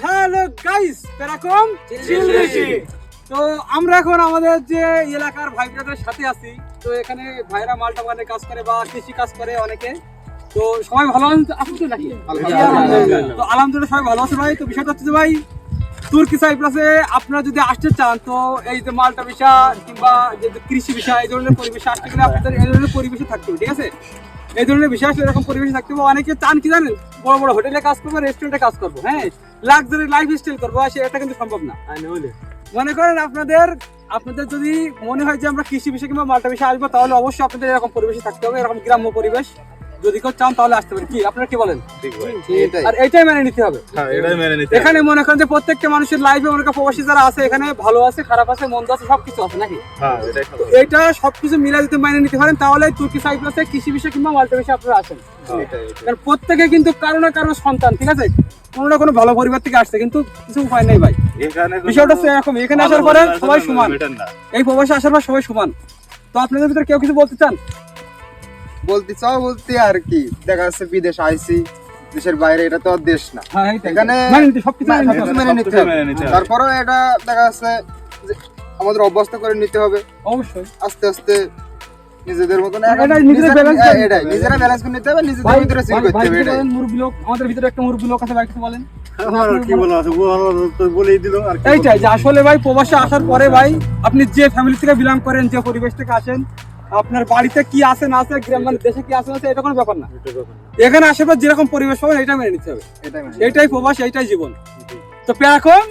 Hello guys, এরকম তো আমরা এখন আমাদের যে এলাকার ভাই ব্রাদারের সাথে আছি। তো এখানে ভাইরা মালটা বাগানে কাজ করে বা কৃষি কাজ করে অনেকে। তো সবাই ভালো আছেন তো নাকি? তো আলহামদুলিল্লাহ সবাই ভালো আছে ভাই। তো বিষয়টা হচ্ছে যে ভাই, তুর্কি সাইপ্রাসে আপনারা যদি আসতে চান, তো এই যে মালটা বিষয় কিংবা যে কৃষি বিষয় এই ধরনের পরিবেশে আসতে গেলে আপনাদের এই ধরনের পরিবেশে থাকতে হবে, ঠিক আছে? এই ধরনের বিষয় আসলে এরকম পরিবেশে থাকতে হবে। অনেকে চান কি জানেন, বড় বড় হোটেলে কাজ করবো, রেস্টুরেন্টে কাজ করবো, হ্যাঁ, লাক্সারি লাইফ স্টাইল করবো, সেটা কিন্তু সম্ভব না। মনে করেন আপনাদের যদি মনে হয় যে আমরা কৃষি বিষয় কিংবা মাল্টা বিষয় আসবো, তাহলে অবশ্যই আপনাদের এরকম পরিবেশে থাকতে হবে, এরকম গ্রাম্য পরিবেশ। যদি কেউ চান তাহলে আসতে পারেন। কি আপনারা কি বলেন? আর এটাই মেনে নিতে হবে। এখানে মনে করেন যে প্রত্যেকটা মানুষের লাইফে অনেক প্রবাসী যারা আছে, এখানে ভালো আছে, খারাপ আছে, মন্দ আছে, সবকিছু আছে নাকি? এটা সবকিছু মিলে যদি মেনে নিতে পারেন, তাহলে তুর্কি সাইপ্রাসে কৃষি বিষয় কিংবা মাল্টা বিষয় আপনারা আসেন। কারণ প্রত্যেকে কিন্তু কারো না কারো সন্তান, ঠিক আছে, কোনো না কোনো ভালো পরিবার থেকে আসছে, কিন্তু কিছু উপায় নেই ভাই। বিষয়টা হচ্ছে এরকম, এখানে আসার পরে সবাই সমান, এই প্রবাসে আসার পর সবাই সমান। তো আপনাদের ভিতরে কেউ কিছু বলতে চান? বলতে চাও বলতে আর কি, দেখা যাচ্ছে বিদেশ আইছি, দেশের বাইরে, এটা তো আর দেশ না। এখানে সবকিছু মেনে নিতে হবে। তারপরেও এটা দেখা যাচ্ছে যে আমাদের অভ্যস্ত করে নিতে হবে অবশ্যই, আস্তে আস্তে নিজেদের মতন। নিজেরা ব্যালেন্স করে নিতে হবে, নিজেদের ভিতরে চিল করতে হবে। এটাই মুরব্বি লোক, আমাদের ভিতরে একটা মুরব্বি লোক আছে ভাই, কিছু বলেন। এইটাই যে আসলে ভাই প্রবাসে আসার পরে ভাই, আপনি যে ফ্যামিলি থেকে বিলং করেন, যে পরিবেশ থেকে আসেন, আপনার বাড়িতে কি আছে না আছে, গ্রাম মানে দেশে কি আছে না আছে, এটা কোনো ব্যাপার না। এখানে আসার পর যেরকম পরিবেশ পাবেন এটা মেনে নিতে হবে। এটাই প্রবাস, এটাই জীবন। তো এখন